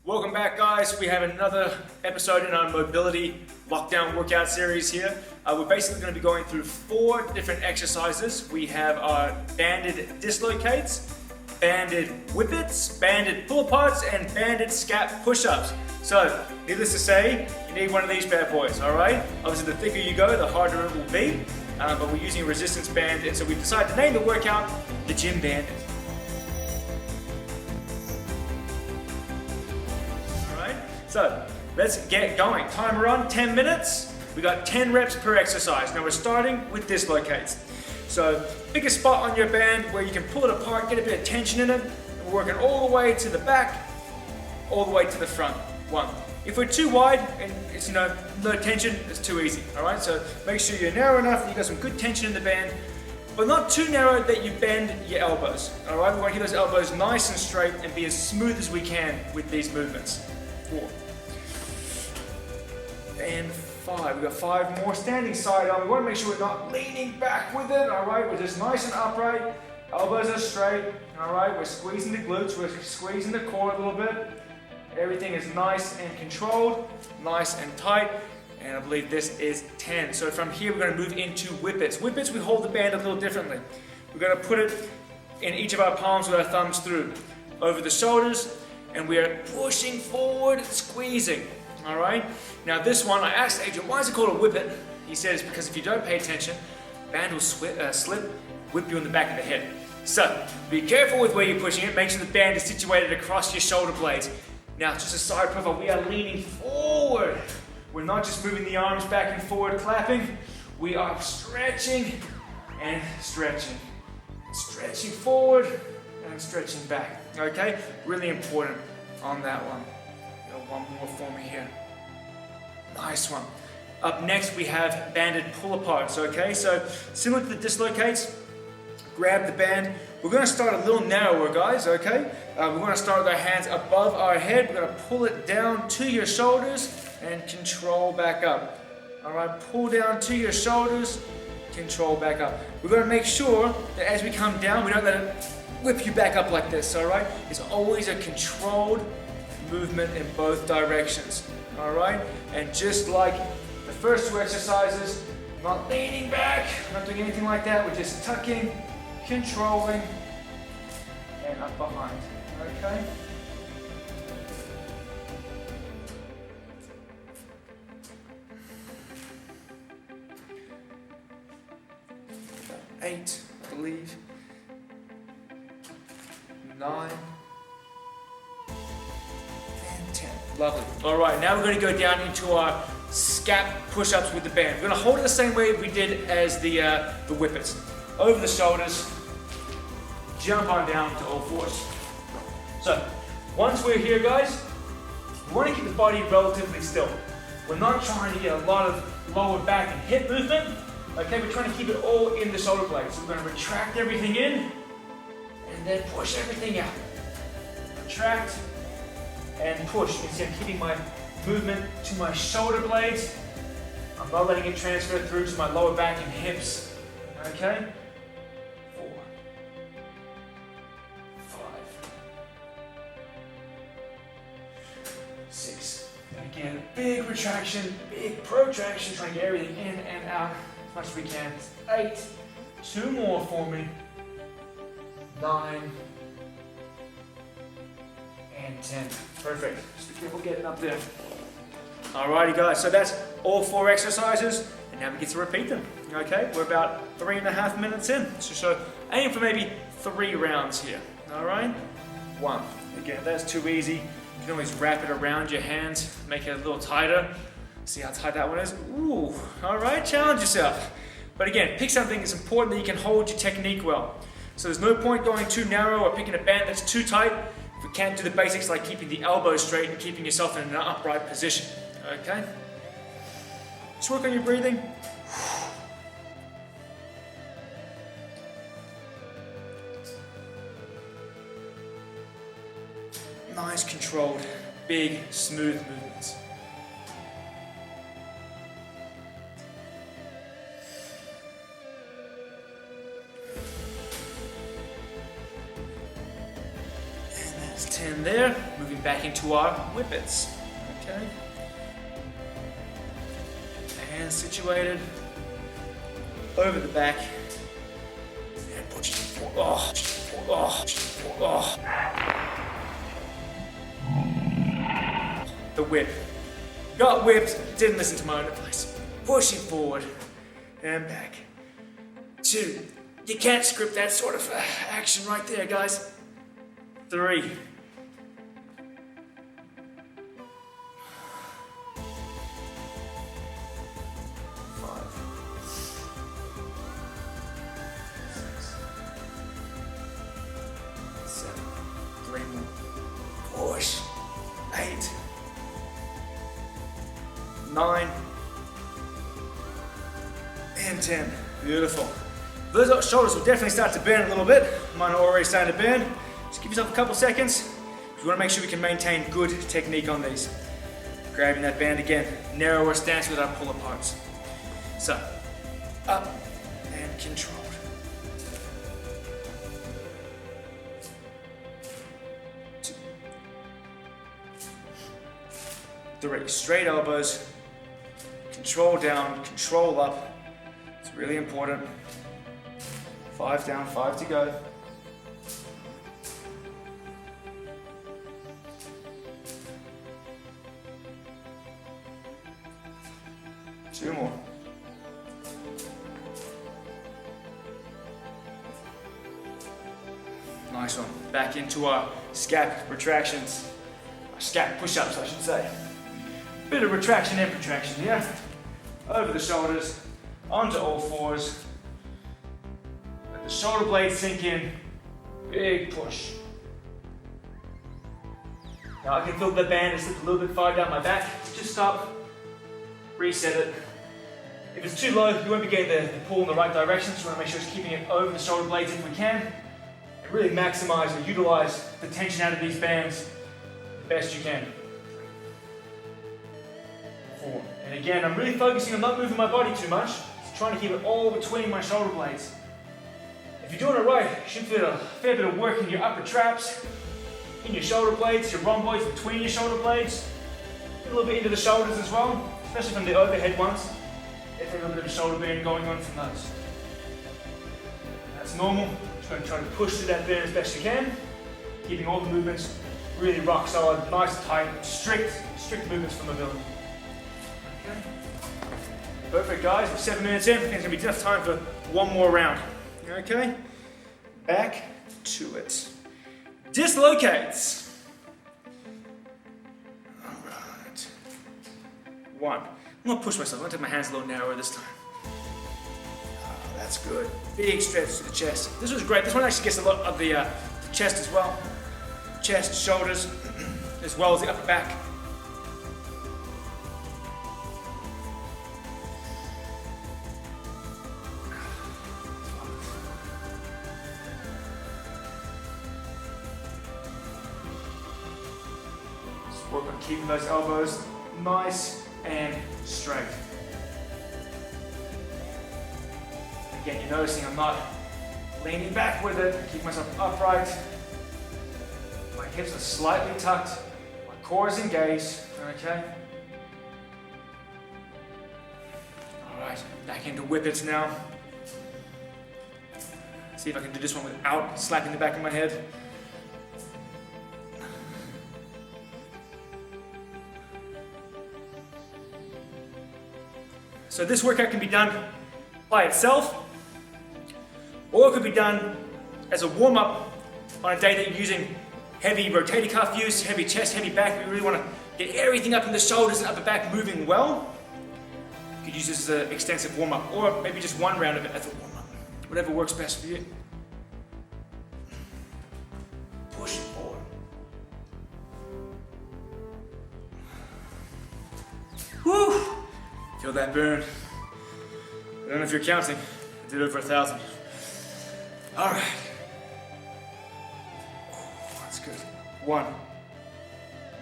Welcome back, guys. We have another episode in our mobility lockdown workout series here. We're basically going to be going through 4 different exercises. We have our Bandit Dislocates, Bandit Whippets, Bandit pull-aparts, and Bandit Scap push-ups. So, needless to say, you need one of these bad boys, alright? Obviously, the thicker you go, the harder it will be. But we're using a resistance band, and so we decided to name the workout the Gym Bandit. So, let's get going. Timer on, 10 minutes. We got 10 reps per exercise. Now we're starting with dislocates. So, pick a spot on your band where you can pull it apart, get a bit of tension in it. And we're working all the way to the back, all the way to the front. 1. If we're too wide and it's no tension, it's too easy. Alright, so make sure you're narrow enough that you've got some good tension in the band, but not too narrow that you bend your elbows. Alright, we want to keep those elbows nice and straight and be as smooth as we can with these movements. 4 and 5. We've got 5 more. Standing side on. We want to make sure we're not leaning back with it. Alright, we're just nice and upright. Elbows are straight. Alright, we're squeezing the glutes, we're squeezing the core a little bit. Everything is nice and controlled, nice and tight. And I believe this is 10. So from here we're going to move into Whippets. Whippets, we hold the band a little differently. We're going to put it in each of our palms with our thumbs through. Over the shoulders. And we are pushing forward, squeezing. Alright? Now this one, I asked Adrian, why is it called a whippet? He says because if you don't pay attention, band will slip, whip you in the back of the head. So, be careful with where you're pushing it. Make sure the band is situated across your shoulder blades. Now, just a side profile, we are leaning forward. We're not just moving the arms back and forward, clapping. We are stretching and stretching. Stretching forward and stretching back. Okay, really important on that one. One more for me here. Nice one. Up next we have banded pull-aparts. Okay, so similar to the dislocates, grab the band. We're going to start a little narrower, guys. Okay, we're going to start with our hands above our head. We're going to pull it down to your shoulders and control back up. All right, pull down to your shoulders, control back up. We're going to make sure that as we come down, we don't let it whip you back up like this, alright? It's always a controlled movement in both directions, alright? And just like the first 2 exercises, not leaning back, not doing anything like that, we're just tucking, controlling, and up behind, okay? About 8, I believe. 9 and 10. Lovely. Alright, now we're going to go down into our Scap push-ups with the band. We're going to hold it the same way we did as the Whippets. Over the shoulders, jump on down to all 4s. So, once we're here, guys, we want to keep the body relatively still. We're not trying to get a lot of lower back and hip movement. Okay, we're trying to keep it all in the shoulder blades. So we're going to retract everything in, and then push everything out. Retract and push. You can see I'm keeping my movement to my shoulder blades. I'm not letting it transfer through to my lower back and hips. Okay? 4, 5, 6. And again, big retraction, big protraction, trying to get everything in and out as much as we can. 8. 2 more for me. 9 and 10. Perfect. Just be careful getting up there. Alrighty, guys. So that's all 4 exercises, and now we get to repeat them. Okay, we're about 3.5 minutes in. So aim for maybe 3 rounds here. Alright? 1. Again, that's too easy. You can always wrap it around your hands, make it a little tighter. See how tight that one is? Ooh. Alright, challenge yourself. But again, pick something that's important that you can hold your technique well. So there's no point going too narrow or picking a band that's too tight if we can't do the basics like keeping the elbows straight and keeping yourself in an upright position. Okay? Just work on your breathing. Nice, controlled, big, smooth movements. That's 10 there. Moving back back into our Whippets. Okay. Hands situated. Over the back. And push forward. Oh, oh, oh. The whip. Got whipped, didn't listen to my own advice. Pushing forward and back. 2. You can't script that sort of action right there, guys. 3. 5. 6. 7. 3 more. Push. 8. 9. And 10. Beautiful. Those shoulders will definitely start to bend a little bit. Mine are already starting to bend. Just give yourself a couple seconds. We want to make sure we can maintain good technique on these. Grabbing that band again. Narrower stance with our pull aparts. So, up and controlled. 2. 3. Straight elbows. Control down, control up. It's really important. 5 down, 5 to go. 2 more. Nice one. Back into our scap retractions. Our scap push-ups, I should say. Bit of retraction and protraction, yeah? Over the shoulders, onto all fours. Let the shoulder blades sink in. Big push. Now I can feel the band is slipped a little bit far down my back. Just stop, reset it. If it's too low, you won't be getting the pull in the right direction, so we want to make sure it's keeping it over the shoulder blades if we can. And really maximize or utilize the tension out of these bands the best you can. 4. And again, I'm really focusing on not moving my body too much. Just trying to keep it all between my shoulder blades. If you're doing it right, you should feel a fair bit of work in your upper traps, in your shoulder blades, your rhomboids between your shoulder blades, a little bit into the shoulders as well, especially from the overhead ones. Definitely a little bit of a shoulder bend going on from those. That's normal. Just going to try to push through that bend as best you can, keeping all the movements really rock solid, nice, tight, strict movements for mobility. Okay. Perfect, guys. We're 7 minutes in. I think it's going to be enough time for one more round. Okay. Back to it. Dislocates. All right. 1. I'm going to push myself. I'm going to take my hands a little narrower this time. Oh, that's good. Big stretch to the chest. This was great. This one actually gets a lot of the chest as well. Chest, shoulders, as well as the upper back. Just work on keeping those elbows nice and straight. Again, you're noticing I'm not leaning back with it. Keep myself upright. My hips are slightly tucked. My core is engaged. Okay. All right, back into Whippets now. See if I can do this one without slapping the back of my head. So this workout can be done by itself, or it could be done as a warm-up on a day that you're using heavy rotator cuff use, heavy chest, heavy back. We really want to get everything up in the shoulders and upper back moving well. You could use this as an extensive warm-up, or maybe just one round of it as a warm-up. Whatever works best for you. Push it forward. Woo! Feel that burn. I don't know if you're counting. I did over 1,000. All right. That's good. 1.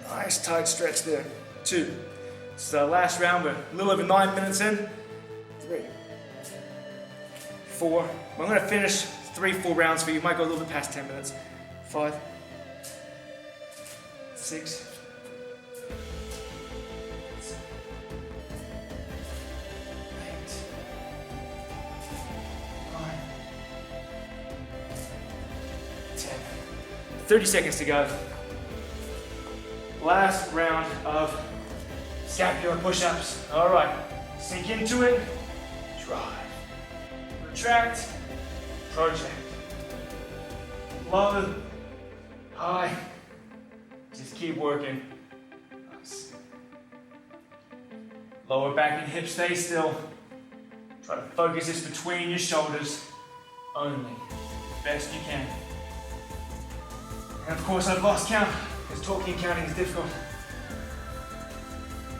Nice tight stretch there. 2. This is our last round. We're a little over 9 minutes in. 3. 4. I'm going to finish 3 full rounds for you. Might go a little bit past 10 minutes. 5. 6, 7, 8, 9, 10. 30 seconds to go. Last round of scapular push-ups. All right, sink into it, drive, retract, project, low, high, just keep working. Nice. Lower back and hips stay still. Try to focus this between your shoulders only, best you can. And of course I've lost count, because talking and counting is difficult.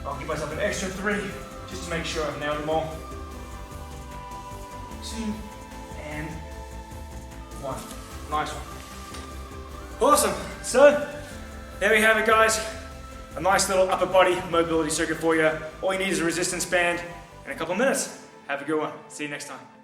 I'll give myself an extra 3, just to make sure I've nailed them all. 2, and 1. Nice one. Awesome. So, there we have it, guys. A nice little upper body mobility circuit for you. All you need is a resistance band and a couple of minutes. Have a good one. See you next time.